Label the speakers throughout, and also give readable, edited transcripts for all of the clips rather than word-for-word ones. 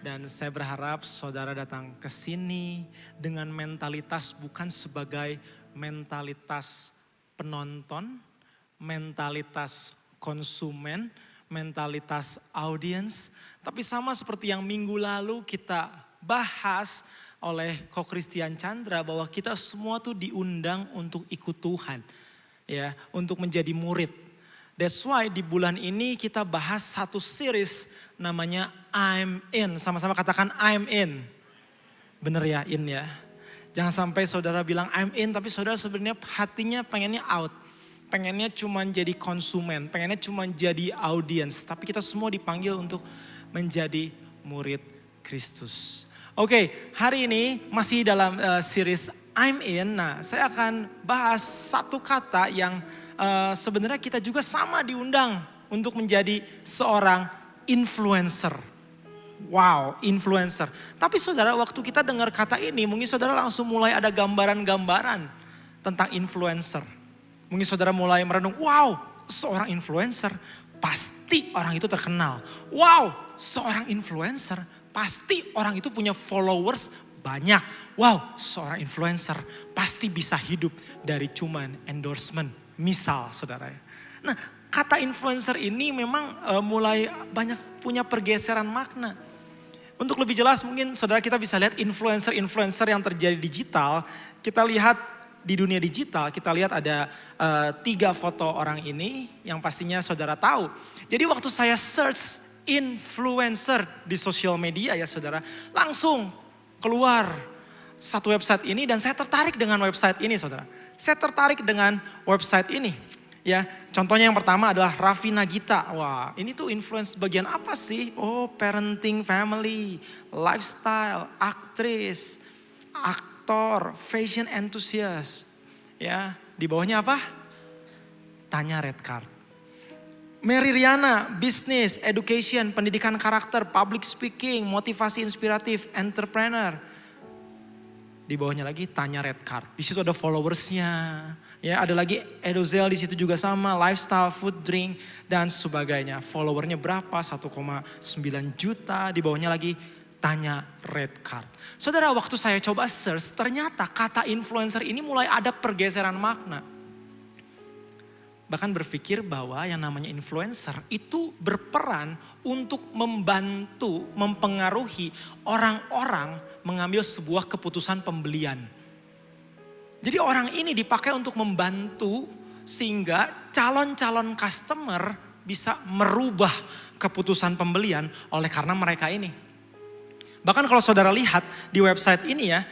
Speaker 1: Dan saya berharap saudara datang ke sini dengan mentalitas bukan sebagai mentalitas penonton, mentalitas konsumen, mentalitas audiens. Tapi sama seperti yang minggu lalu kita bahas oleh Ko Christian Chandra bahwa kita semua tuh diundang untuk ikut Tuhan. Ya, untuk menjadi murid. That's why di bulan ini kita bahas satu series namanya I'm In. Sama-sama katakan I'm In. Bener ya, in ya. Jangan sampai saudara bilang I'm in tapi saudara sebenarnya hatinya pengennya out. Pengennya cuma jadi konsumen, pengennya cuma jadi audience. Tapi kita semua dipanggil untuk menjadi murid Kristus. Oke, hari ini masih dalam series I'm In. Nah, saya akan bahas satu kata yang sebenarnya kita juga sama diundang untuk menjadi seorang influencer. Wow, influencer. Tapi saudara, waktu kita dengar kata ini, mungkin saudara langsung mulai ada gambaran-gambaran tentang influencer. Mungkin saudara mulai merenung, wow, seorang influencer pasti orang itu terkenal. Wow, seorang influencer pasti orang itu punya followers banyak. Wow, seorang influencer pasti bisa hidup dari cuman endorsement. Misal saudara ya. Nah, kata influencer ini memang mulai banyak punya pergeseran makna. Untuk lebih jelas mungkin saudara kita bisa lihat influencer-influencer yang terjadi digital. Kita lihat di dunia digital, kita lihat ada 3 foto orang ini yang pastinya saudara tahu. Jadi waktu saya search influencer di sosial media ya saudara, langsung keluar satu website ini dan saya tertarik dengan website ini saudara. Saya tertarik dengan website ini. Ya, contohnya yang pertama adalah Raffi Nagita. Wah, ini tuh influence bagian apa sih? Oh, parenting, family, lifestyle, aktris, aktor, fashion enthusiast. Ya, di bawahnya apa? Tanya red card. Mary Riana, business, education, pendidikan karakter, public speaking, motivasi inspiratif, entrepreneur. Di bawahnya lagi tanya red card. Di situ ada followersnya. Ya, ada lagi Edozel di situ juga sama, lifestyle, food, drink dan sebagainya. Followernya berapa? 1,9 juta. Di bawahnya lagi tanya red card. Saudara, waktu saya coba search, ternyata kata influencer ini mulai ada pergeseran makna. Bahkan berpikir bahwa yang namanya influencer itu berperan untuk membantu, mempengaruhi orang-orang mengambil sebuah keputusan pembelian. Jadi orang ini dipakai untuk membantu sehingga calon-calon customer bisa merubah keputusan pembelian oleh karena mereka ini. Bahkan kalau saudara lihat di website ini ya,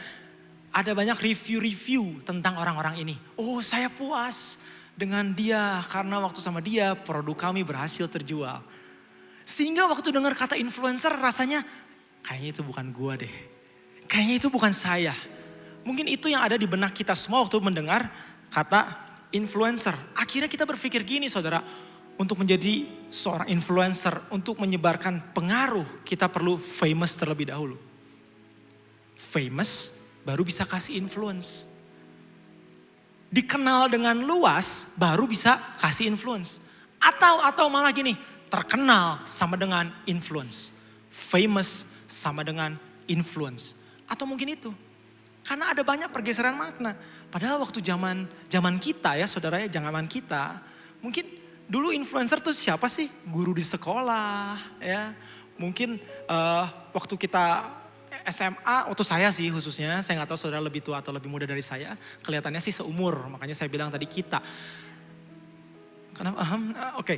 Speaker 1: ada banyak review-review tentang orang-orang ini. Oh, saya puas dengan dia karena waktu sama dia produk kami berhasil terjual. Sehingga waktu dengar kata influencer rasanya kayaknya itu bukan gua deh. Kayaknya itu bukan saya. Mungkin itu yang ada di benak kita semua waktu mendengar kata influencer. Akhirnya kita berpikir gini saudara, untuk menjadi seorang influencer, untuk menyebarkan pengaruh, kita perlu famous terlebih dahulu. Famous baru bisa kasih influence. Dikenal dengan luas baru bisa kasih influence. Atau malah gini, terkenal sama dengan influence. Famous sama dengan influence. Atau mungkin itu. Karena ada banyak pergeseran makna. Padahal waktu zaman kita ya saudara ya, zaman kita. Mungkin dulu influencer tuh siapa sih? Guru di sekolah ya. Mungkin waktu kita SMA, waktu saya sih khususnya. Saya gak tahu saudara lebih tua atau lebih muda dari saya. Kelihatannya sih seumur, makanya saya bilang tadi kita. Kenapa? Oke.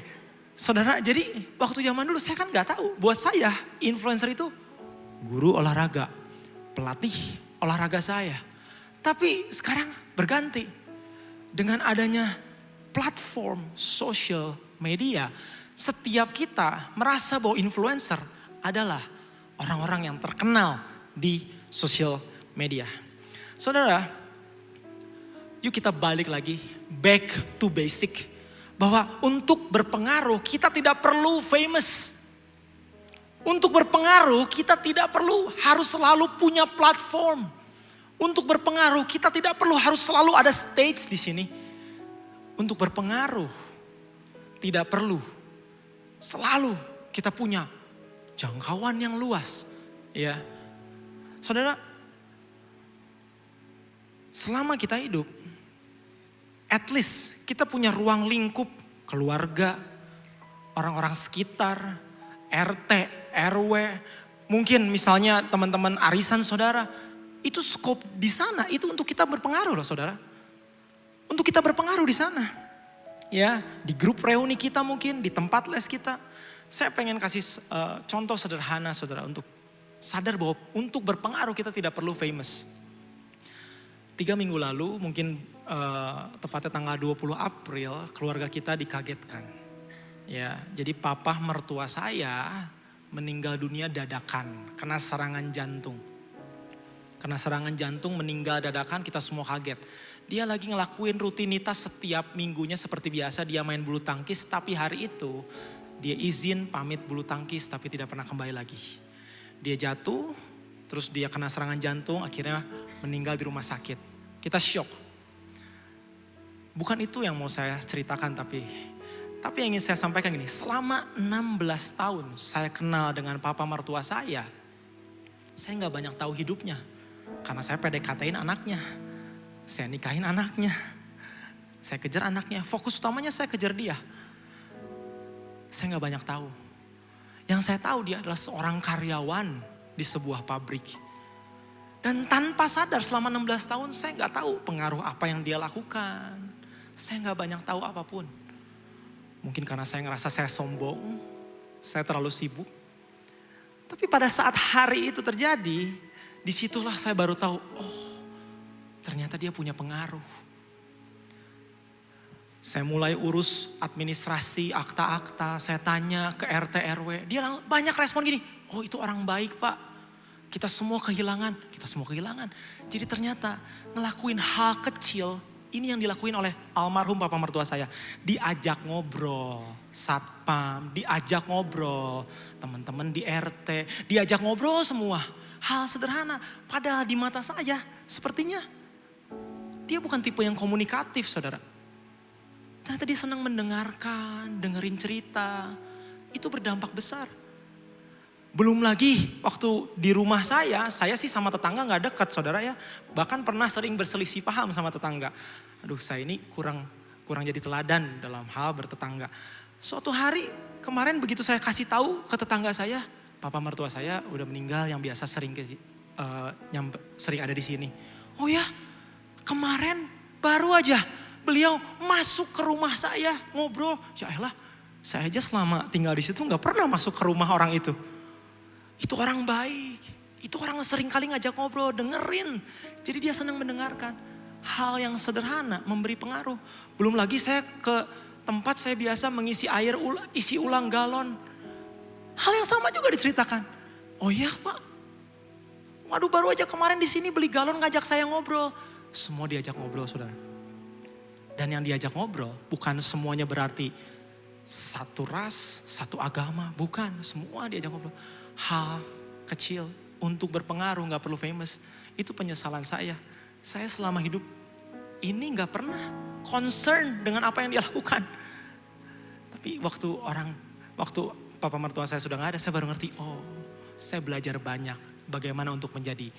Speaker 1: Saudara, jadi waktu zaman dulu saya kan gak tahu. Buat saya influencer itu guru olahraga, pelatih olahraga saya. Tapi sekarang berganti. Dengan adanya platform sosial media, setiap kita merasa bahwa influencer adalah orang-orang yang terkenal di sosial media. Saudara, yuk kita balik lagi, back to basic. Bahwa untuk berpengaruh kita tidak perlu famous. Untuk berpengaruh kita tidak perlu harus selalu punya platform. Untuk berpengaruh kita tidak perlu harus selalu ada stage di sini. Untuk berpengaruh tidak perlu selalu kita punya jangkauan yang luas. Ya, saudara, selama kita hidup, at least kita punya ruang lingkup keluarga, orang-orang sekitar, RT, RW, mungkin misalnya teman-teman arisan saudara, itu skop di sana, itu untuk kita berpengaruh loh saudara. Untuk kita berpengaruh di sana. Ya, di grup reuni kita mungkin, di tempat les kita. Saya pengen kasih contoh sederhana saudara untuk sadar bahwa untuk berpengaruh kita tidak perlu famous. 3 minggu lalu mungkin tepatnya tanggal 20 April keluarga kita dikagetkan. Ya, jadi papa mertua saya meninggal dunia dadakan, kena serangan jantung. Kena serangan jantung, meninggal dadakan, kita semua kaget. Dia lagi ngelakuin rutinitas setiap minggunya seperti biasa, dia main bulu tangkis, tapi hari itu dia izin pamit bulu tangkis tapi tidak pernah kembali lagi. Dia jatuh, terus dia kena serangan jantung, akhirnya meninggal di rumah sakit. Kita shock. Bukan itu yang mau saya ceritakan, tapi yang ingin saya sampaikan gini, selama 16 tahun saya kenal dengan papa mertua saya gak banyak tahu hidupnya. Karena saya PDKT-in anaknya, saya nikahin anaknya, saya kejar anaknya, fokus utamanya saya kejar dia. Saya gak banyak tahu. Yang saya tahu dia adalah seorang karyawan di sebuah pabrik. Dan tanpa sadar selama 16 tahun saya gak tahu pengaruh apa yang dia lakukan. Saya gak banyak tahu apapun. Mungkin karena saya ngerasa saya sombong, saya terlalu sibuk. Tapi pada saat hari itu terjadi, disitulah saya baru tahu, oh ternyata dia punya pengaruh. Saya mulai urus administrasi, akta-akta, saya tanya ke RT RW. Dia banyak respon gini, oh itu orang baik pak. Kita semua kehilangan. Jadi ternyata ngelakuin hal kecil, ini yang dilakuin oleh almarhum papa mertua saya. Diajak ngobrol, satpam, diajak ngobrol, teman-teman di RT, diajak ngobrol semua. Hal sederhana, padahal di mata saya sepertinya dia bukan tipe yang komunikatif saudara. Ternyata dia senang mendengarkan, dengerin cerita, itu berdampak besar. Belum lagi waktu di rumah saya sih sama tetangga gak dekat saudara ya. Bahkan pernah sering berselisih paham sama tetangga. Aduh saya ini kurang jadi teladan dalam hal bertetangga. Suatu hari kemarin begitu saya kasih tahu ke tetangga saya, papa mertua saya udah meninggal yang biasa sering ada di sini. Oh ya, kemarin baru aja beliau masuk ke rumah saya ngobrol. Ya elah, saya aja selama tinggal di situ nggak pernah masuk ke rumah orang itu. Itu orang baik, itu orang yang sering kali ngajak ngobrol, dengerin. Jadi dia senang mendengarkan. Hal yang sederhana memberi pengaruh. Belum lagi saya ke tempat saya biasa mengisi air, isi ulang galon. Hal yang sama juga diceritakan. Oh iya pak, waduh baru aja kemarin di sini beli galon ngajak saya ngobrol. Semua diajak ngobrol saudara. Dan yang diajak ngobrol bukan semuanya berarti satu ras, satu agama. Bukan, semua diajak ngobrol. Hal kecil untuk berpengaruh gak perlu famous. Itu penyesalan saya. Saya selama hidup ini gak pernah concern dengan apa yang dia lakukan. Tapi waktu papa mertua saya sudah gak ada, saya baru ngerti, oh saya belajar banyak bagaimana untuk menjadi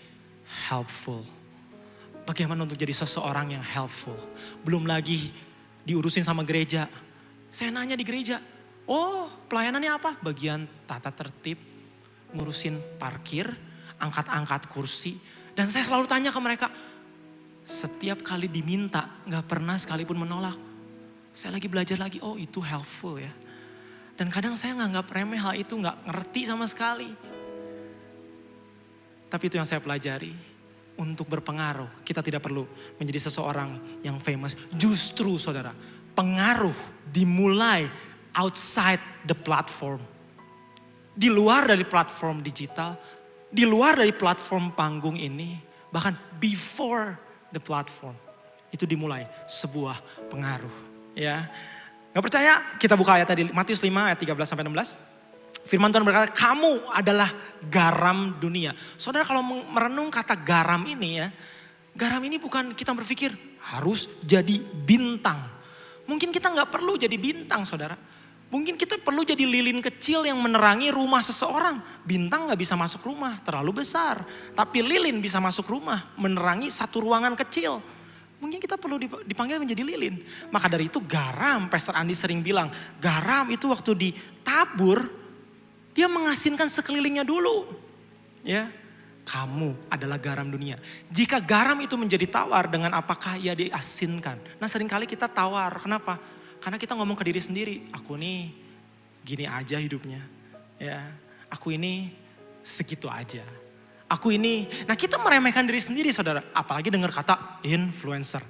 Speaker 1: helpful. Bagaimana untuk jadi seseorang yang helpful. Belum lagi diurusin sama gereja. Saya nanya di gereja, oh pelayanannya apa? Bagian tata tertib, ngurusin parkir, angkat-angkat kursi. Dan saya selalu tanya ke mereka, setiap kali diminta gak pernah sekalipun menolak. Saya lagi belajar lagi, oh itu helpful ya. Dan kadang saya nganggap remeh hal itu, gak ngerti sama sekali. Tapi itu yang saya pelajari. Untuk berpengaruh, kita tidak perlu menjadi seseorang yang famous. Justru saudara, pengaruh dimulai outside the platform. Di luar dari platform digital, di luar dari platform panggung ini, bahkan before the platform, itu dimulai sebuah pengaruh. Ya, nggak percaya? Kita buka ayat tadi Matius 5 ayat 13-16. Firman Tuhan berkata, kamu adalah garam dunia. Saudara kalau merenung kata garam ini ya, garam ini bukan kita berpikir harus jadi bintang. Mungkin kita nggak perlu jadi bintang saudara. Mungkin kita perlu jadi lilin kecil yang menerangi rumah seseorang. Bintang gak bisa masuk rumah, terlalu besar. Tapi lilin bisa masuk rumah, menerangi satu ruangan kecil. Mungkin kita perlu dipanggil menjadi lilin. Maka dari itu garam, Pastor Andi sering bilang, garam itu waktu ditabur, dia mengasinkan sekelilingnya dulu. Ya, kamu adalah garam dunia. Jika garam itu menjadi tawar, dengan apakah ia diasinkan? Nah seringkali kita tawar, kenapa? Karena kita ngomong ke diri sendiri, aku nih gini aja hidupnya. Ya, aku ini segitu aja. Aku ini, nah kita meremehkan diri sendiri saudara. Apalagi dengar kata influencer.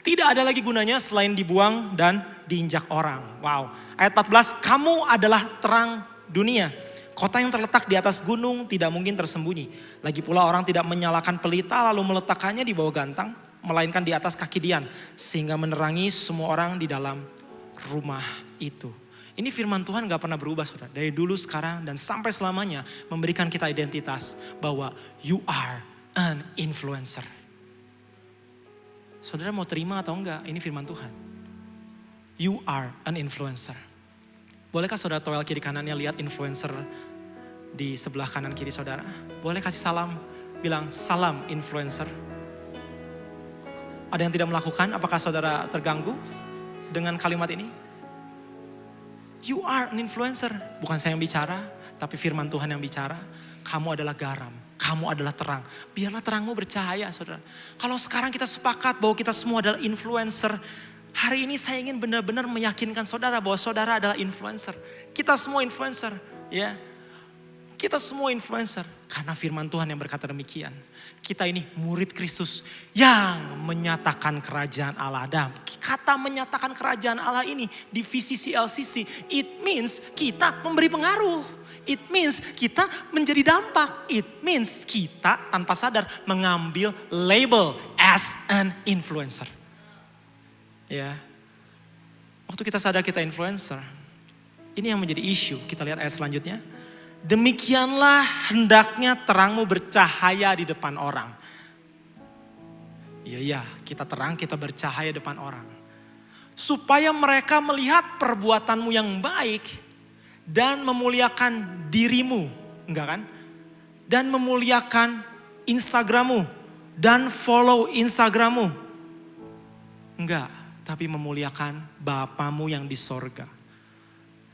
Speaker 1: Tidak ada lagi gunanya selain dibuang dan diinjak orang. Wow, ayat 14, kamu adalah terang dunia. Kota yang terletak di atas gunung tidak mungkin tersembunyi. Lagi pula orang tidak menyalakan pelita lalu meletakkannya di bawah gantang. Melainkan di atas kaki dian. Sehingga menerangi semua orang di dalam rumah itu. Ini firman Tuhan gak pernah berubah saudara. Dari dulu, sekarang, dan sampai selamanya memberikan kita identitas bahwa you are an influencer. Saudara mau terima atau enggak? Ini firman Tuhan. You are an influencer. Bolehkah saudara toel kiri kanannya lihat influencer di sebelah kanan kiri saudara? Boleh kasih salam, bilang salam influencer. Ada yang tidak melakukan? Apakah saudara terganggu dengan kalimat ini? You are an influencer. Bukan saya yang bicara, tapi firman Tuhan yang bicara. Kamu adalah garam, kamu adalah terang. Biarlah terangmu bercahaya saudara. Kalau sekarang kita sepakat bahwa kita semua adalah influencer. Hari ini saya ingin benar-benar meyakinkan saudara bahwa saudara adalah influencer. Kita semua influencer, ya. Kita semua influencer. Karena firman Tuhan yang berkata demikian. Kita ini murid Kristus yang menyatakan kerajaan Allah. Dan kata menyatakan kerajaan Allah ini di VCC LCC, it means kita memberi pengaruh. It means kita menjadi dampak. It means kita tanpa sadar mengambil label as an influencer. Ya, waktu kita sadar kita influencer, ini yang menjadi isu. Kita lihat ayat selanjutnya. Demikianlah hendaknya terangmu bercahaya di depan orang. Iya, kita terang, kita bercahaya depan orang. Supaya mereka melihat perbuatanmu yang baik dan memuliakan dirimu. Enggak kan? Dan memuliakan Instagrammu dan follow Instagrammu. Enggak, tapi memuliakan Bapamu yang di sorga.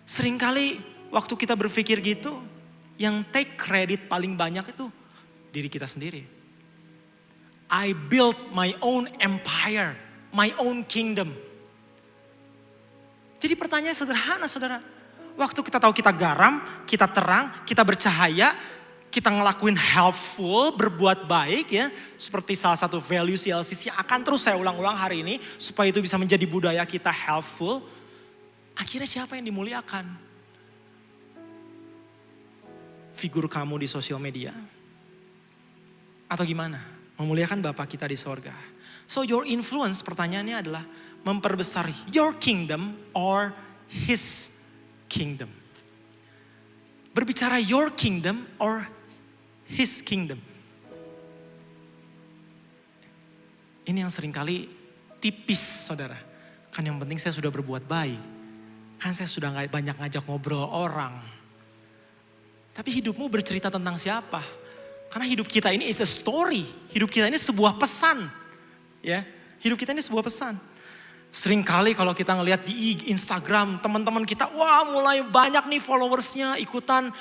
Speaker 1: Seringkali waktu kita berpikir gitu, yang take credit paling banyak itu diri kita sendiri. I built my own empire, my own kingdom. Jadi pertanyaan sederhana saudara. Waktu kita tahu kita garam, kita terang, kita bercahaya, kita ngelakuin helpful, berbuat baik ya. Seperti salah satu value CLCC akan terus saya ulang-ulang hari ini. Supaya itu bisa menjadi budaya kita helpful. Akhirnya siapa yang dimuliakan? Figur kamu di sosial media? Atau gimana? Memuliakan Bapa kita di sorga. So your influence pertanyaannya adalah memperbesar your kingdom or his kingdom. Berbicara your kingdom or his kingdom. Ini yang seringkali tipis saudara. Kan yang penting saya sudah berbuat baik. Kan saya sudah gak banyak ngajak ngobrol orang. Tapi hidupmu bercerita tentang siapa? Karena hidup kita ini is a story. Hidup kita ini sebuah pesan. Ya, hidup kita ini sebuah pesan. Seringkali kalau kita ngelihat di Instagram teman-teman kita, wah mulai banyak nih followersnya ikutan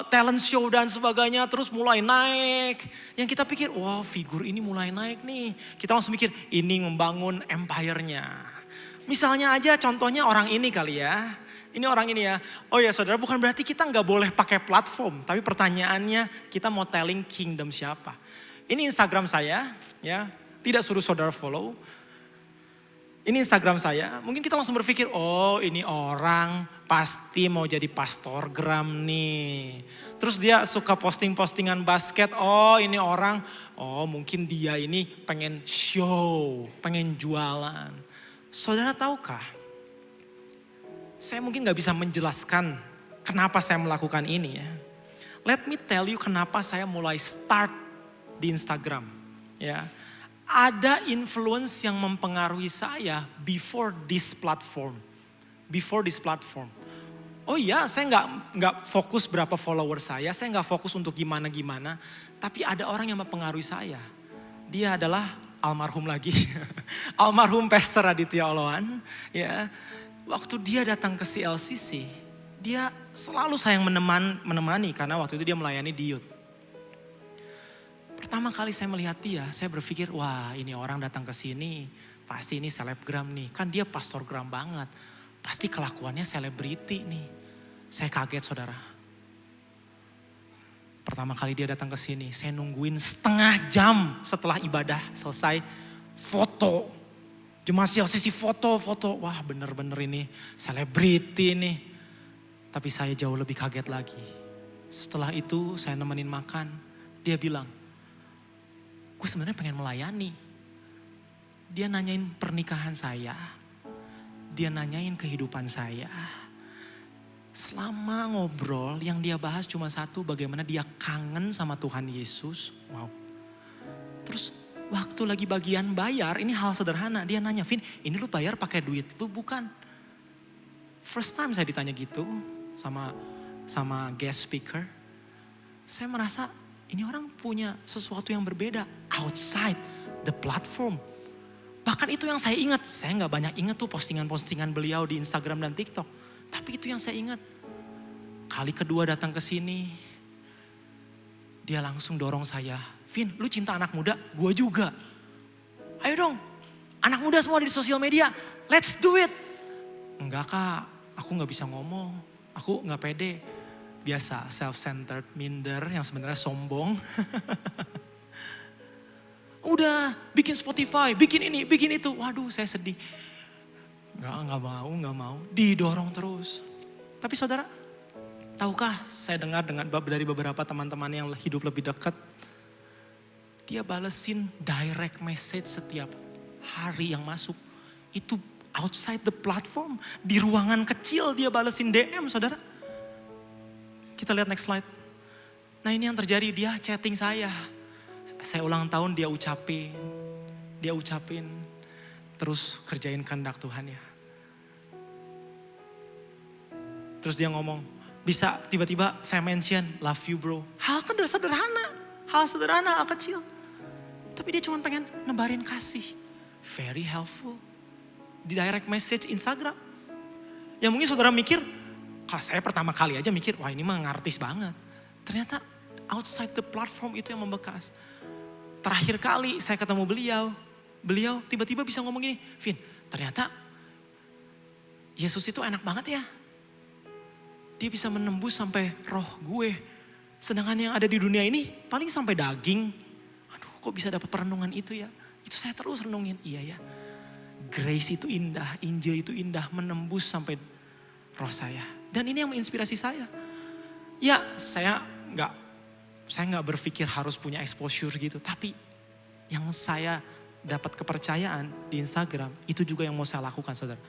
Speaker 1: talent show dan sebagainya, terus mulai naik. Yang kita pikir, wah figur ini mulai naik nih. Kita langsung mikir, ini membangun empire-nya. Misalnya aja contohnya orang ini kali ya. Ini orang ini ya. Oh ya saudara, bukan berarti kita nggak boleh pakai platform. Tapi pertanyaannya kita mau telling kingdom siapa. Ini Instagram saya ya. Tidak suruh saudara follow. Ini Instagram saya. Mungkin kita langsung berpikir, oh ini orang pasti mau jadi pastorgram nih. Terus dia suka posting-postingan basket. Oh ini orang, oh mungkin dia ini pengen show, pengen jualan. Saudara tahukah? Saya mungkin gak bisa menjelaskan kenapa saya melakukan ini ya. Let me tell you kenapa saya mulai start di Instagram. Ya, ada influence yang mempengaruhi saya before this platform. Before this platform. Oh iya, saya nggak fokus berapa follower saya nggak fokus untuk gimana-gimana. Tapi ada orang yang mempengaruhi saya. Dia adalah almarhum lagi, almarhum Pastor Aditya Oloan. Ya, waktu dia datang ke CLCC, dia selalu sayang menemani karena waktu itu dia melayani di youth. Pertama kali saya melihat dia, saya berpikir, wah ini orang datang ke sini, pasti ini selebgram nih. Kan dia pastorgram banget. Pasti kelakuannya selebriti nih. Saya kaget saudara. Pertama kali dia datang ke sini, saya nungguin setengah jam setelah ibadah selesai. Foto. Cuma sisi foto. Wah bener-bener ini selebriti nih. Tapi saya jauh lebih kaget lagi. Setelah itu saya nemenin makan. Dia bilang, gue sebenarnya pengen melayani. Dia nanyain pernikahan saya. Dia nanyain kehidupan saya. Selama ngobrol yang dia bahas cuma satu, bagaimana dia kangen sama Tuhan Yesus. Wow. Terus waktu lagi bagian bayar, ini hal sederhana. Dia nanya, Vin ini lu bayar pakai duit lu bukan? First time saya ditanya gitu sama guest speaker. Saya merasa ini orang punya sesuatu yang berbeda outside the platform. Bahkan itu yang saya ingat. Saya gak banyak ingat tuh postingan-postingan beliau di Instagram dan TikTok. Tapi itu yang saya ingat. Kali kedua datang ke sini, dia langsung dorong saya. Vin, lu cinta anak muda? Gua juga. Ayo dong, anak muda semua di sosial media. Let's do it. Enggak kak, aku gak bisa ngomong. Aku gak pede. Biasa, self-centered, minder, yang sebenarnya sombong. Udah bikin Spotify, bikin ini, bikin itu. Waduh saya sedih. Gak mau. Didorong terus. Tapi saudara, tahukah saya dengar dari beberapa teman-teman yang hidup lebih dekat. Dia balesin direct message setiap hari yang masuk. Itu outside the platform. Di ruangan kecil dia balesin DM saudara. Kita lihat next slide. Nah ini yang terjadi, dia chatting saya. Saya ulang tahun dia ucapin. Terus kerjain kehendak Tuhan ya. Terus dia ngomong, bisa tiba-tiba saya mention, love you bro. Hal sederhana, hal kecil. Tapi dia cuma pengen nebarin kasih. Very helpful. Di direct message Instagram. Ya mungkin saudara mikir, saya pertama kali aja mikir, wah ini mah ngartis banget. Ternyata outside the platform itu yang membekas. Terakhir kali saya ketemu beliau tiba-tiba bisa ngomong gini, Vin ternyata Yesus itu enak banget ya. Dia bisa menembus sampai roh gue. Sedangkan yang ada di dunia ini paling sampai daging. Aduh kok bisa dapat perenungan itu ya. Itu saya terus renungin, iya ya. Grace itu indah, Injil itu indah, menembus sampai roh saya. Dan ini yang menginspirasi saya. Ya saya nggak berpikir harus punya exposure gitu. Tapi yang saya dapat kepercayaan di Instagram, itu juga yang mau saya lakukan saudara.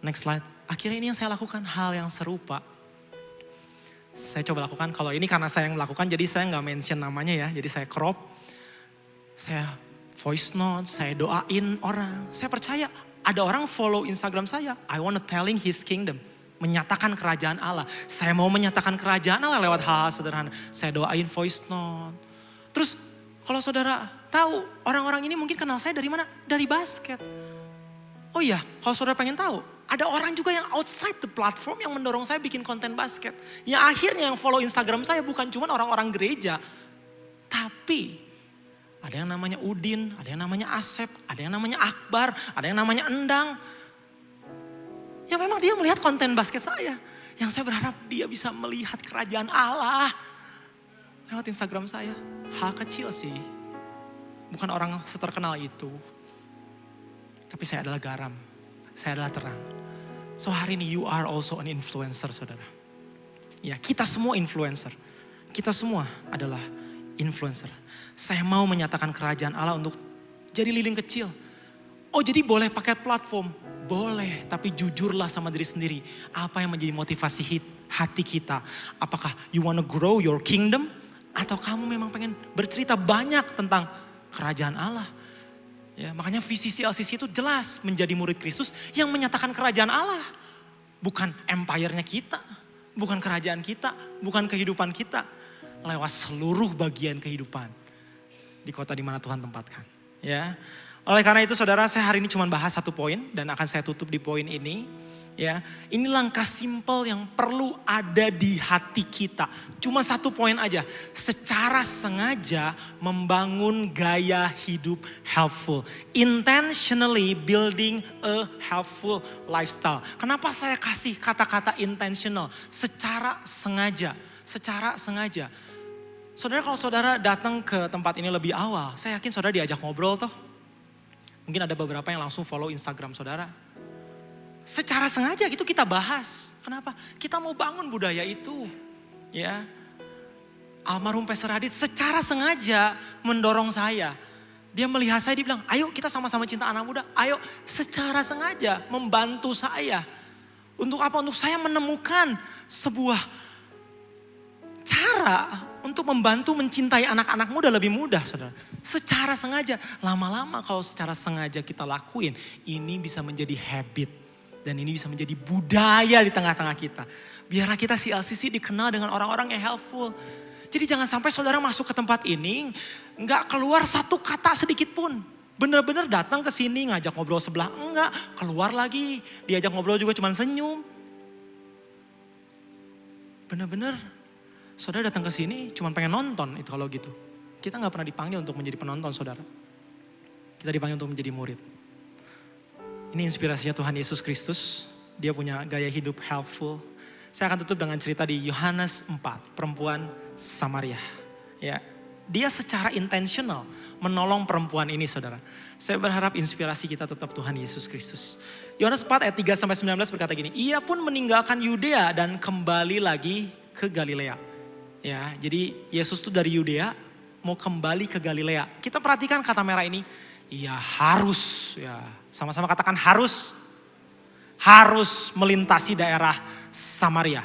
Speaker 1: Next slide. Akhirnya ini yang saya lakukan, hal yang serupa. Saya coba lakukan, kalau ini karena saya yang melakukan jadi saya nggak mention namanya ya. Jadi saya crop, saya voice note, saya doain orang. Saya percaya ada orang follow Instagram saya. I wanna telling his kingdom. Menyatakan kerajaan Allah. Saya mau menyatakan kerajaan Allah lewat hal-hal sederhana. Saya doain voice note. Terus kalau saudara tahu orang-orang ini mungkin kenal saya dari mana? Dari basket. Oh iya, kalau saudara pengen tahu. Ada orang juga yang outside the platform yang mendorong saya bikin konten basket. Yang akhirnya yang follow Instagram saya bukan cuma orang-orang gereja. Tapi ada yang namanya Udin, ada yang namanya Asep, ada yang namanya Akbar, ada yang namanya Endang. Ya memang dia melihat konten basket saya. Yang saya berharap dia bisa melihat kerajaan Allah. Lewat Instagram saya. Hal kecil sih. Bukan orang seterkenal itu. Tapi saya adalah garam. Saya adalah terang. So hari ini you are also an influencer saudara. Ya kita semua influencer. Kita semua adalah influencer. Saya mau menyatakan kerajaan Allah untuk jadi lilin kecil. Oh jadi boleh pakai platform? Boleh, tapi jujurlah sama diri sendiri. Apa yang menjadi motivasi hati kita? Apakah you wanna grow your kingdom? Atau kamu memang pengen bercerita banyak tentang kerajaan Allah? Ya, makanya visi CLCC itu jelas menjadi murid Kristus yang menyatakan kerajaan Allah. bukan empire-nya kita, bukan kerajaan kita, bukan kehidupan kita. Lewat seluruh bagian kehidupan di kota di mana Tuhan tempatkan. Ya, oleh karena itu saudara, saya hari ini cuma bahas satu poin dan akan saya tutup di poin ini. Ya, ini langkah simpel yang perlu ada di hati kita. Cuma satu poin aja, secara sengaja membangun gaya hidup healthful. Intentionally building a healthful lifestyle. Kenapa saya kasih kata-kata intentional? Secara sengaja, secara sengaja. Saudara, kalau saudara datang ke tempat ini lebih awal, saya yakin saudara diajak ngobrol toh. Mungkin ada beberapa yang langsung follow Instagram saudara. Secara sengaja gitu kita bahas. Kenapa? Kita mau bangun budaya itu. Ya. Almarhum Pastor Radit secara sengaja mendorong saya. Dia melihat saya, dia bilang, ayo kita sama-sama cinta anak muda. Ayo, secara sengaja membantu saya. Untuk apa? Untuk saya menemukan sebuah cara untuk membantu mencintai anak-anak muda lebih mudah, saudara. Secara sengaja, lama-lama kalau secara sengaja kita lakuin, ini bisa menjadi habit. Dan ini bisa menjadi budaya di tengah-tengah kita. Biarlah kita CLCC dikenal dengan orang-orang yang helpful. Jadi jangan sampai saudara masuk ke tempat ini, nggak keluar satu kata sedikit pun. Bener-bener datang ke sini ngajak ngobrol sebelah, enggak. Keluar lagi, diajak ngobrol juga cuma senyum. Bener-bener saudara datang ke sini cuma pengen nonton itu kalau gitu. Kita nggak pernah dipanggil untuk menjadi penonton saudara. Kita dipanggil untuk menjadi murid. Ini inspirasinya Tuhan Yesus Kristus. Dia punya gaya hidup helpful. Saya akan tutup dengan cerita di Yohanes 4, perempuan Samaria. Ya, dia secara intentional menolong perempuan ini saudara. Saya berharap inspirasi kita tetap Tuhan Yesus Kristus. Yohanes 4 ayat 3-19 berkata gini, ia pun meninggalkan Yudea dan kembali lagi ke Galilea. Ya, jadi Yesus tuh dari Yudea mau kembali ke Galilea. Kita perhatikan kata merah ini, ia harus, ya sama-sama katakan harus melintasi daerah Samaria.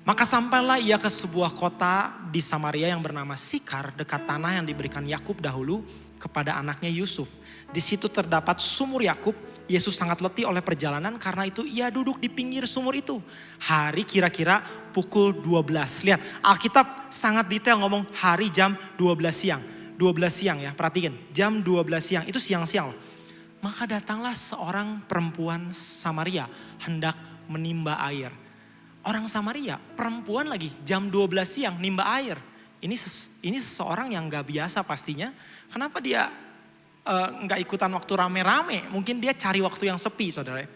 Speaker 1: Maka sampailah ia ke sebuah kota di Samaria yang bernama Sikar, dekat tanah yang diberikan Yakub dahulu kepada anaknya Yusuf. Di situ terdapat sumur Yakub. Yesus sangat letih oleh perjalanan, karena itu ia duduk di pinggir sumur itu. Hari kira-kira pukul 12. Lihat, Alkitab sangat detail ngomong hari jam 12 siang. 12 siang ya, perhatikan. Jam 12 siang, itu siang-siang. Maka datanglah seorang perempuan Samaria hendak menimba air. Orang Samaria, perempuan lagi jam 12 siang nimba air. Ini seseorang yang gak biasa pastinya. Kenapa dia gak ikutan waktu rame-rame? Mungkin dia cari waktu yang sepi saudara.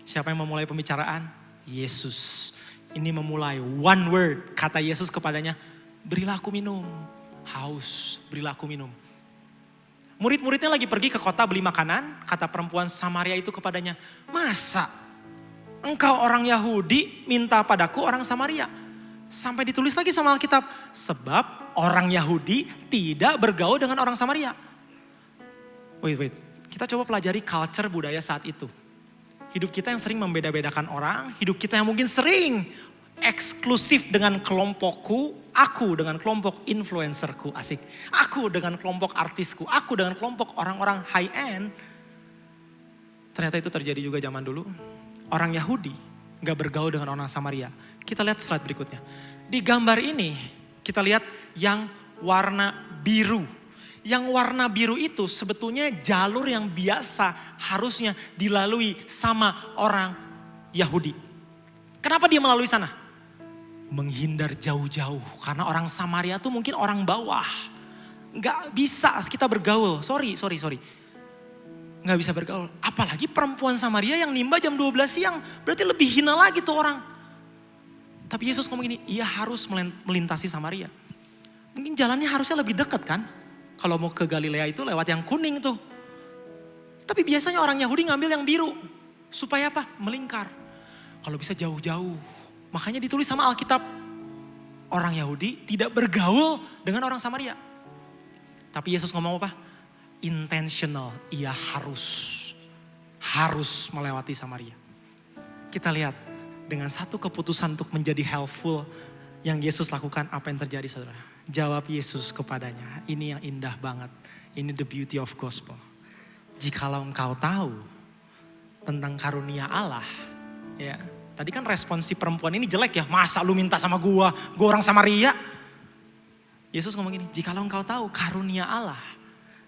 Speaker 1: Siapa yang memulai pembicaraan? Yesus. Ini memulai one word. Kata Yesus kepadanya, berilah aku minum. Haus, berilah aku minum. Murid-muridnya lagi pergi ke kota beli makanan. Kata perempuan Samaria itu kepadanya, masa engkau orang Yahudi minta padaku orang Samaria? Sampai ditulis lagi sama Alkitab, sebab orang Yahudi tidak bergaul dengan orang Samaria. Wait, kita coba pelajari culture budaya saat itu. Hidup kita yang sering membeda-bedakan orang, hidup kita yang mungkin sering eksklusif dengan kelompokku, aku dengan kelompok influencerku, asik. Aku dengan kelompok artisku, aku dengan kelompok orang-orang high end. Ternyata itu terjadi juga zaman dulu. Orang Yahudi gak bergaul dengan orang Samaria. Kita lihat slide berikutnya. Di gambar ini kita lihat yang warna biru. Yang warna biru itu sebetulnya jalur yang biasa harusnya dilalui sama orang Yahudi. Kenapa dia melalui sana? Menghindar jauh-jauh. Karena orang Samaria tuh mungkin orang bawah. Gak bisa kita bergaul. Sorry. Gak bisa bergaul. Apalagi perempuan Samaria yang nimba jam 12 siang. Berarti lebih hina lagi tuh orang. Tapi Yesus ngomong gini, ia harus melintasi Samaria. Mungkin jalannya harusnya lebih dekat kan. Kalau mau ke Galilea itu lewat yang kuning tuh. Tapi biasanya orang Yahudi ngambil yang biru. Supaya apa? Melingkar. Kalau bisa jauh-jauh. Makanya ditulis sama Alkitab, orang Yahudi tidak bergaul dengan orang Samaria. Tapi Yesus ngomong apa? Intentional, ia harus melewati Samaria. Kita lihat dengan satu keputusan untuk menjadi helpful yang Yesus lakukan, apa yang terjadi saudara? Jawab Yesus kepadanya, ini yang indah banget, ini the beauty of gospel. Jikalau engkau tahu tentang karunia Allah Ya, tadi kan respon si perempuan ini jelek ya. Masa lu minta sama gua orang Samaria? Yesus ngomong gini, jikalau engkau tahu karunia Allah.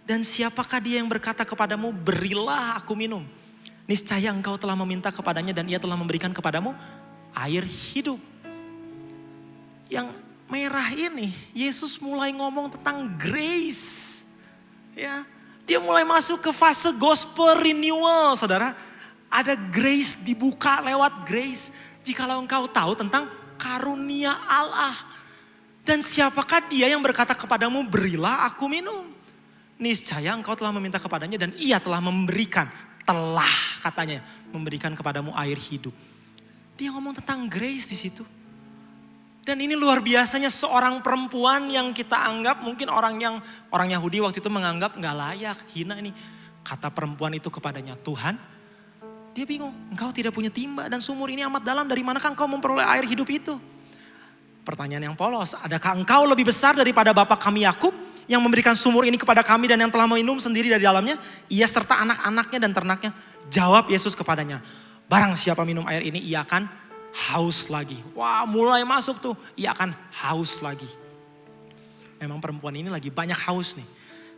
Speaker 1: Dan siapakah dia yang berkata kepadamu, berilah aku minum. Niscaya engkau telah meminta kepadanya dan ia telah memberikan kepadamu air hidup. Yang merah ini, Yesus mulai ngomong tentang grace. Ya, dia mulai masuk ke fase gospel renewal, saudara. Ada grace dibuka lewat grace. Jikalau engkau tahu tentang karunia Allah. Dan siapakah dia yang berkata kepadamu, berilah aku minum. Niscaya engkau telah meminta kepadanya dan ia telah memberikan. Telah katanya, memberikan kepadamu air hidup. Dia ngomong tentang grace di situ. Dan ini luar biasanya seorang perempuan yang kita anggap mungkin orang Yahudi waktu itu menganggap gak layak, hina ini. Kata perempuan itu kepadanya, Tuhan, dia bingung, engkau tidak punya timba dan sumur ini amat dalam, dari manakah engkau memperoleh air hidup itu? Pertanyaan yang polos, adakah engkau lebih besar daripada bapak kami Yakub yang memberikan sumur ini kepada kami dan yang telah minum sendiri dari dalamnya? Ia serta anak-anaknya dan ternaknya. Jawab Yesus kepadanya, barang siapa minum air ini ia akan haus lagi. Wah, mulai masuk tuh, ia akan haus lagi. Memang perempuan ini lagi banyak haus nih.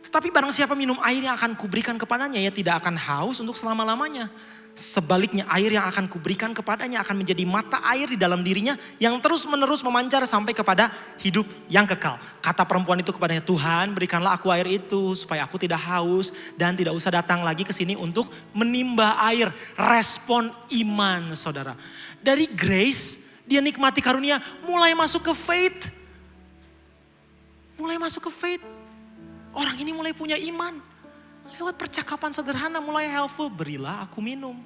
Speaker 1: Tetapi barang siapa minum air yang akan kuberikan kepadanya, ia tidak akan haus untuk selama-lamanya. Sebaliknya air yang akan kuberikan kepadanya akan menjadi mata air di dalam dirinya yang terus menerus memancar sampai kepada hidup yang kekal. Kata perempuan itu kepadanya, Tuhan berikanlah aku air itu supaya aku tidak haus dan tidak usah datang lagi ke sini untuk menimba air. Respon iman, saudara. Dari grace, dia nikmati karunia, mulai masuk ke faith. Mulai masuk ke faith. Orang ini mulai punya iman. Lewat percakapan sederhana mulai helpful. Berilah aku minum.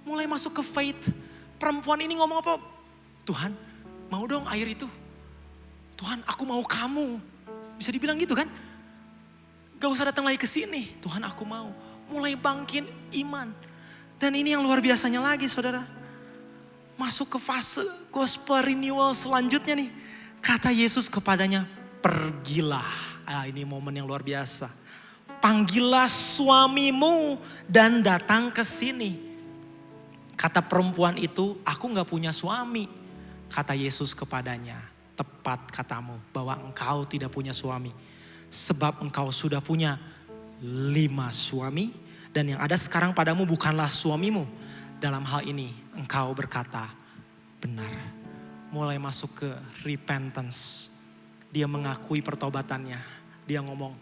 Speaker 1: Mulai masuk ke faith. Perempuan ini ngomong apa? Tuhan mau dong air itu. Tuhan aku mau kamu. Bisa dibilang gitu kan? Gak usah datang lagi ke sini. Tuhan aku mau. Mulai bangkit iman. Dan ini yang luar biasanya lagi, saudara. Masuk ke fase gospel renewal selanjutnya nih. Kata Yesus kepadanya, pergilah. Ini momen yang luar biasa. Panggillah suamimu dan datang ke sini. Kata perempuan itu, aku gak punya suami. Kata Yesus kepadanya, tepat katamu bahwa engkau tidak punya suami. Sebab engkau sudah punya 5 suami. Dan yang ada sekarang padamu bukanlah suamimu. Dalam hal ini engkau berkata benar. Mulai masuk ke repentance. Dia mengakui pertobatannya. Dia ngomong,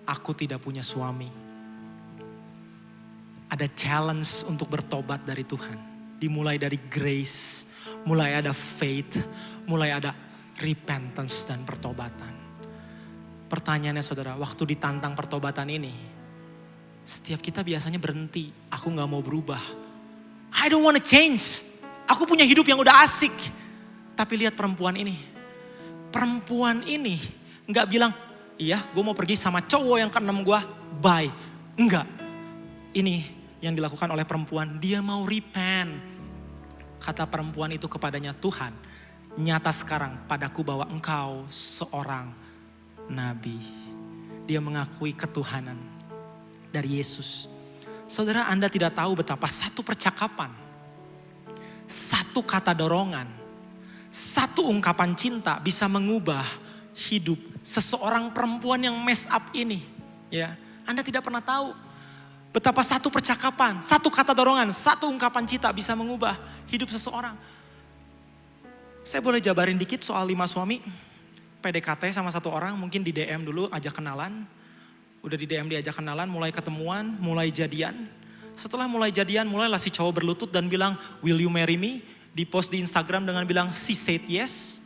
Speaker 1: aku tidak punya suami. Ada challenge untuk bertobat dari Tuhan. Dimulai dari grace, mulai ada faith, mulai ada repentance dan pertobatan. Pertanyaannya saudara, waktu ditantang pertobatan ini, setiap kita biasanya berhenti, aku gak mau berubah. I don't want to change. Aku punya hidup yang udah asik. Tapi lihat perempuan ini. Perempuan ini gak bilang, iya gue mau pergi sama cowok yang ke-6 gue, bye. Enggak. Ini yang dilakukan oleh perempuan, dia mau repent. Kata perempuan itu kepadanya, Tuhan nyata sekarang padaku bahwa engkau seorang nabi. Dia mengakui ketuhanan dari Yesus. Saudara, Anda tidak tahu betapa satu percakapan, satu kata dorongan, satu ungkapan cinta bisa mengubah hidup seseorang perempuan yang mess up ini. Ya, Anda tidak pernah tahu betapa satu percakapan, satu kata dorongan, satu ungkapan cinta bisa mengubah hidup seseorang. Saya boleh jabarin dikit soal 5 suami. PDKT sama satu orang, mungkin di DM dulu, ajak kenalan. Udah di DM diajak kenalan, mulai ketemuan, mulai jadian. Setelah mulai jadian, mulailah si cowok berlutut dan bilang, will you marry me? Di post di Instagram dengan bilang, she said yes.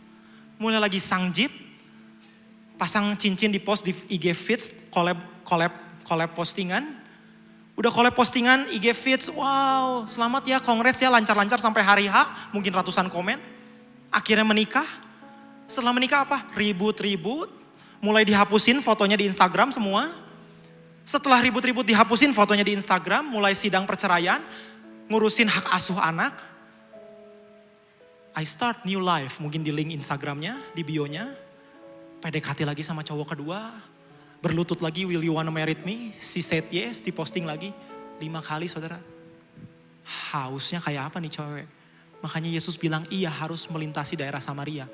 Speaker 1: Mulai lagi sangjit, pasang cincin di post di IG feeds, collab postingan. Udah collab postingan, IG feeds, wow selamat ya, congrats ya, lancar-lancar sampai hari H, mungkin ratusan komen. Akhirnya menikah. Setelah menikah apa? Ribut-ribut, mulai dihapusin fotonya di Instagram semua. Setelah ribut-ribut dihapusin fotonya di Instagram, mulai sidang perceraian, ngurusin hak asuh anak. I start new life, mungkin di link Instagramnya, di bio-nya. PDKT lagi sama cowok kedua, berlutut lagi, will you wanna marry me? She said yes, diposting lagi 5 kali saudara. Hausnya kayak apa nih cewek? Makanya Yesus bilang iya harus melintasi daerah Samaria.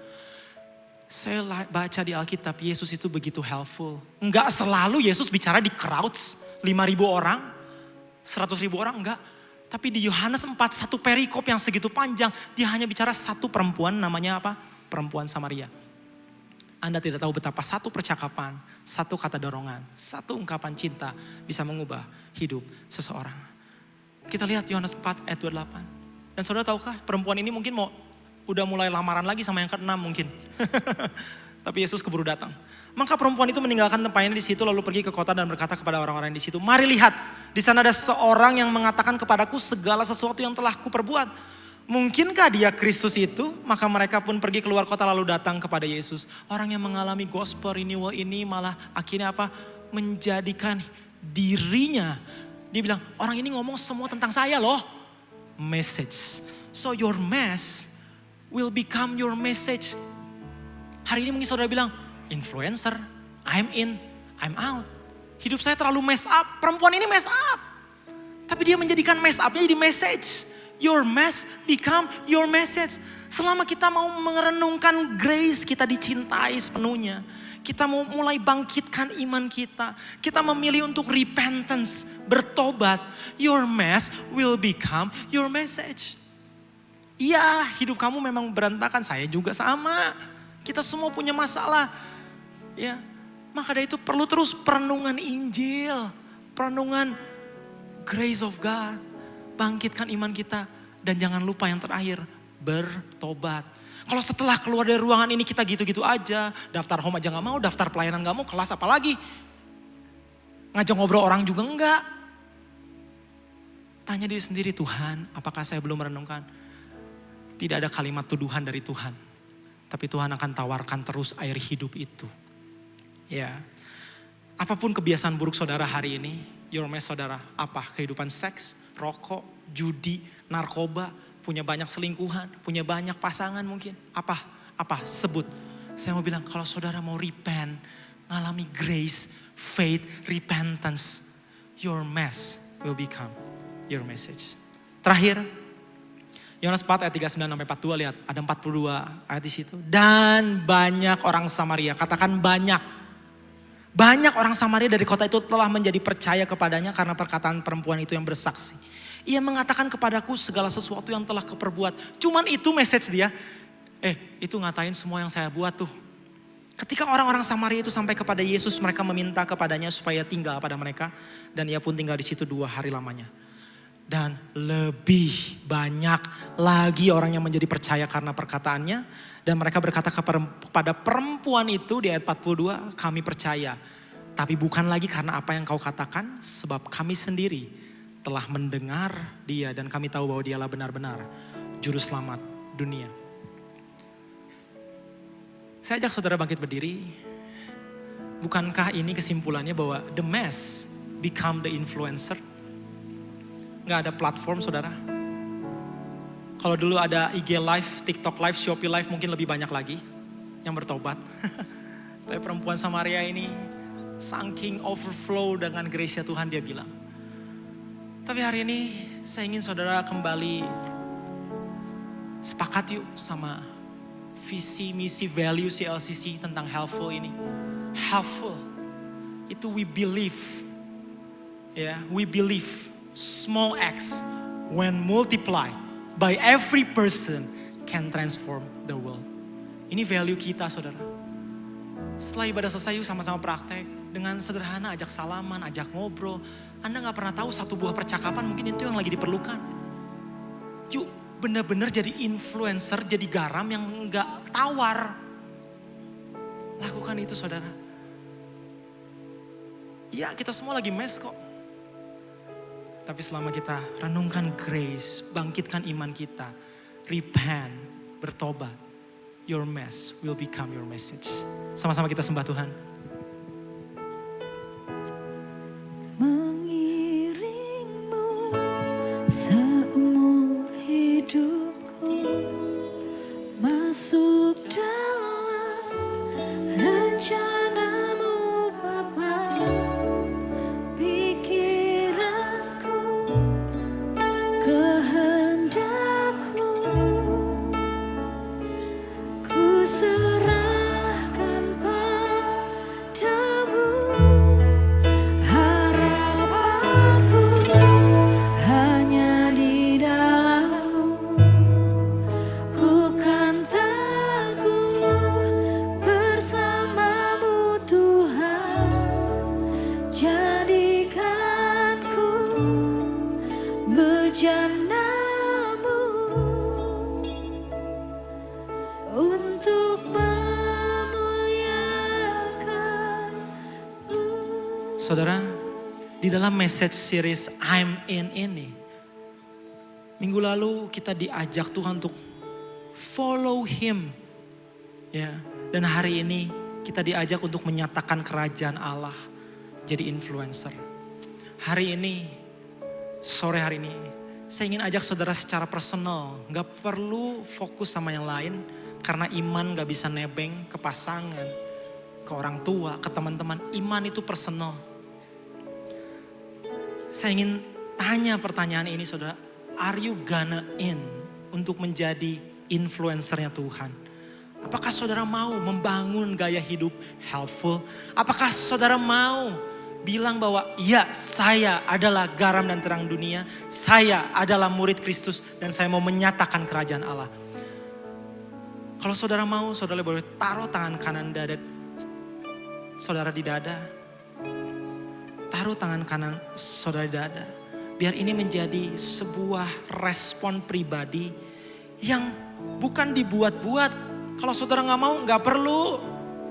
Speaker 1: Saya baca di Alkitab, Yesus itu begitu helpful. Enggak selalu Yesus bicara di crowds, 5.000 orang, 100.000 orang, enggak. Tapi di Yohanes 4, satu perikop yang segitu panjang, dia hanya bicara satu perempuan, namanya apa? Perempuan Samaria. Anda tidak tahu betapa satu percakapan, satu kata dorongan, satu ungkapan cinta bisa mengubah hidup seseorang. Kita lihat Yohanes 4 ayat 28. Dan saudara tahukah perempuan ini mungkin udah mulai lamaran lagi sama yang ke-6 mungkin. Tapi Yesus keburu datang. Maka perempuan itu meninggalkan tempatnya di situ lalu pergi ke kota dan berkata kepada orang-orang di situ, "Mari lihat, di sana ada seorang yang mengatakan kepadaku segala sesuatu yang telah kuperbuat. Mungkinkah dia Kristus itu?" Maka mereka pun pergi keluar kota lalu datang kepada Yesus. Orang yang mengalami gospel renewal ini malah akhirnya apa? Menjadikan dirinya. Dia bilang, orang ini ngomong semua tentang saya loh. Message. So your mess will become your message. Hari ini mungkin saudara bilang, influencer, I'm in, I'm out. Hidup saya terlalu mess up, perempuan ini mess up. Tapi dia menjadikan mess upnya jadi message. Your mess become your message. Selama kita mau merenungkan grace, kita dicintai sepenuhnya. Kita mau mulai bangkitkan iman kita. Kita memilih untuk repentance, bertobat. Your mess will become your message. Iya, hidup kamu memang berantakan, saya juga sama. Kita semua punya masalah. Ya, maka dari itu perlu terus perenungan Injil, perenungan grace of God. Bangkitkan iman kita dan jangan lupa yang terakhir, bertobat. Kalau setelah keluar dari ruangan ini kita gitu-gitu aja, daftar home aja gak mau, daftar pelayanan gak mau, kelas apa lagi? Ngajak ngobrol orang juga enggak. Tanya diri sendiri, Tuhan, apakah saya belum merenungkan? Tidak ada kalimat tuduhan dari Tuhan. Tapi Tuhan akan tawarkan terus air hidup itu. Ya. Apapun kebiasaan buruk saudara hari ini, your mess saudara, apa? Kehidupan seks, rokok, judi, narkoba, punya banyak selingkuhan, punya banyak pasangan mungkin. Apa? Sebut. Saya mau bilang kalau saudara mau repent, ngalami grace, faith, repentance, your mess will become your message. Terakhir, Yohanes 4 ayat 39-42 lihat, ada 42 ayat di situ. Dan banyak orang Samaria, katakan banyak. Banyak orang Samaria dari kota itu telah menjadi percaya kepadanya karena perkataan perempuan itu yang bersaksi. Ia mengatakan kepadaku segala sesuatu yang telah kuperbuat. Cuman itu message dia. Itu ngatain semua yang saya buat tuh. Ketika orang-orang Samaria itu sampai kepada Yesus, mereka meminta kepadanya supaya tinggal pada mereka. Dan ia pun tinggal di situ 2 hari lamanya. Dan lebih banyak lagi orang yang menjadi percaya karena perkataannya. Dan mereka berkata kepada perempuan itu di ayat 42, kami percaya. Tapi bukan lagi karena apa yang kau katakan, sebab kami sendiri telah mendengar dia. Dan kami tahu bahwa dialah benar-benar juru selamat dunia. Saya ajak saudara bangkit berdiri. Bukankah ini kesimpulannya bahwa the mess become the influencer? Gak ada platform saudara. Kalau dulu ada IG Live, TikTok Live, Shopee Live mungkin lebih banyak lagi yang bertobat. Tapi perempuan Samaria ini saking overflow dengan grace Tuhan dia bilang. Tapi hari ini saya ingin saudara kembali sepakat yuk sama visi, misi, value CLCC tentang helpful ini. Helpful, itu we believe. Ya, we believe. Small acts when multiplied by every person can transform the world. Ini value kita saudara. Setelah ibadah selesai yuk sama-sama praktek. Dengan sederhana ajak salaman, ajak ngobrol. Anda gak pernah tahu satu buah percakapan mungkin itu yang lagi diperlukan. Yuk benar-benar jadi influencer, jadi garam yang gak tawar. Lakukan itu saudara. Ya kita semua lagi mess kok. Tapi selama kita renungkan grace, bangkitkan iman kita, repent, bertobat, your mess will become your message. Sama-sama kita sembah Tuhan.
Speaker 2: Mengiringmu seumur hidupku, masuk dalam rencanamu Bapa. Pikiranku, kehendak
Speaker 1: Saudara, di dalam message series I'm In ini, minggu lalu kita diajak Tuhan untuk follow Him. Ya, dan hari ini kita diajak untuk menyatakan kerajaan Allah, jadi influencer. Hari ini, sore hari ini, saya ingin ajak saudara secara personal. Gak perlu fokus sama yang lain, karena iman gak bisa nebeng ke pasangan, ke orang tua, ke teman-teman. Iman itu personal. Saya ingin tanya pertanyaan ini saudara, are you gonna in untuk menjadi influencernya Tuhan? Apakah saudara mau membangun gaya hidup helpful? Apakah saudara mau bilang bahwa ya, saya adalah garam dan terang dunia, saya adalah murid Kristus dan saya mau menyatakan kerajaan Allah? Kalau saudara mau, saudara boleh taruh tangan kanan dada saudara di dada. Taruh tangan kanan saudara di dada. Biar ini menjadi sebuah respon pribadi yang bukan dibuat-buat. Kalau saudara gak mau, gak perlu.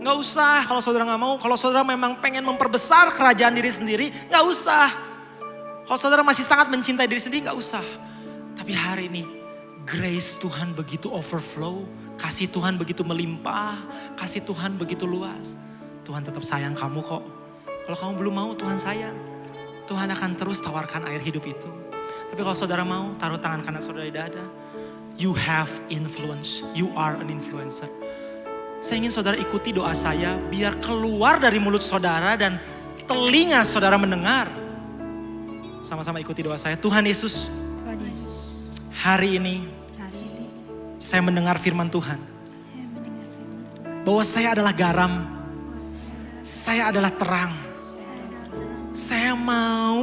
Speaker 1: Gak usah. Kalau saudara gak mau, kalau saudara memang pengen memperbesar kerajaan diri sendiri, gak usah. Kalau saudara masih sangat mencintai diri sendiri, gak usah. Tapi hari ini, grace Tuhan begitu overflow. Kasih Tuhan begitu melimpah. Kasih Tuhan begitu luas. Tuhan tetap sayang kamu kok. Kalau kamu belum mau, Tuhan sayang. Tuhan akan terus tawarkan air hidup itu. Tapi kalau saudara mau, taruh tangan kanan saudara di dada. You have influence. You are an influencer. Saya ingin saudara ikuti doa saya. Biar keluar dari mulut saudara dan telinga saudara mendengar. Sama-sama ikuti doa saya. Tuhan Yesus.
Speaker 2: Tuhan Yesus,
Speaker 1: Hari ini
Speaker 2: hari ini
Speaker 1: saya mendengar firman Tuhan.
Speaker 2: saya mendengar firman Tuhan.
Speaker 1: Bahwa saya adalah garam.
Speaker 2: Bahwa
Speaker 1: Saya adalah terang.
Speaker 2: saya adalah terang.
Speaker 1: Saya mau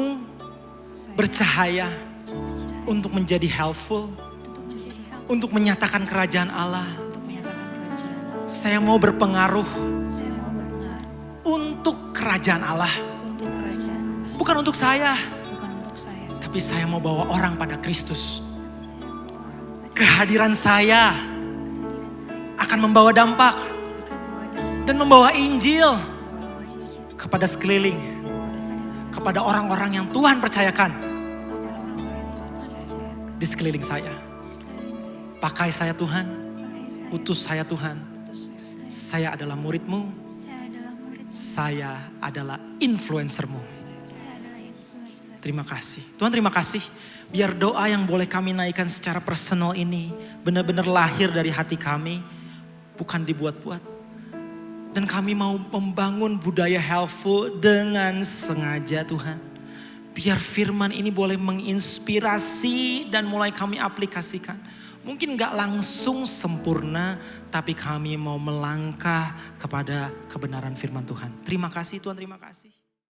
Speaker 2: Saya
Speaker 1: bercahaya
Speaker 2: percaya
Speaker 1: untuk menjadi helpful.
Speaker 2: untuk menjadi help,
Speaker 1: Untuk menyatakan kerajaan Allah.
Speaker 2: untuk menyatakan kerajaan Allah.
Speaker 1: Saya mau berpengaruh
Speaker 2: Saya mau berpengaruh
Speaker 1: untuk kerajaan Allah.
Speaker 2: untuk kerajaan Allah.
Speaker 1: Bukan untuk saya,
Speaker 2: Bukan untuk saya,
Speaker 1: tapi saya mau bawa orang pada Kristus.
Speaker 2: tapi saya mau orang pada
Speaker 1: Kehadiran saya
Speaker 2: kehadiran saya
Speaker 1: akan membawa dampak
Speaker 2: akan membawa dampak
Speaker 1: dan membawa Injil
Speaker 2: membawa cincin
Speaker 1: kepada sekeliling,
Speaker 2: kepada sesama,
Speaker 1: kepada orang-orang yang Tuhan percayakan
Speaker 2: kepada orang-orang yang Tuhan percayakan
Speaker 1: di sekeliling saya.
Speaker 2: sekalian saya.
Speaker 1: Pakai saya Tuhan,
Speaker 2: Pakai saya,
Speaker 1: utus saya Tuhan.
Speaker 2: utus saya.
Speaker 1: Saya adalah muridmu,
Speaker 2: Saya adalah murid,
Speaker 1: saya adalah influencermu.
Speaker 2: saya adalah influencer.
Speaker 1: Terima kasih. Tuhan terima kasih. Biar doa yang boleh kami naikkan secara personal ini benar-benar lahir dari hati kami. Bukan dibuat-buat. Dan kami mau membangun budaya helpful dengan sengaja Tuhan. Biar firman ini boleh menginspirasi dan mulai kami aplikasikan. Mungkin gak langsung sempurna, tapi kami mau melangkah kepada kebenaran firman Tuhan. Terima kasih Tuhan, terima kasih.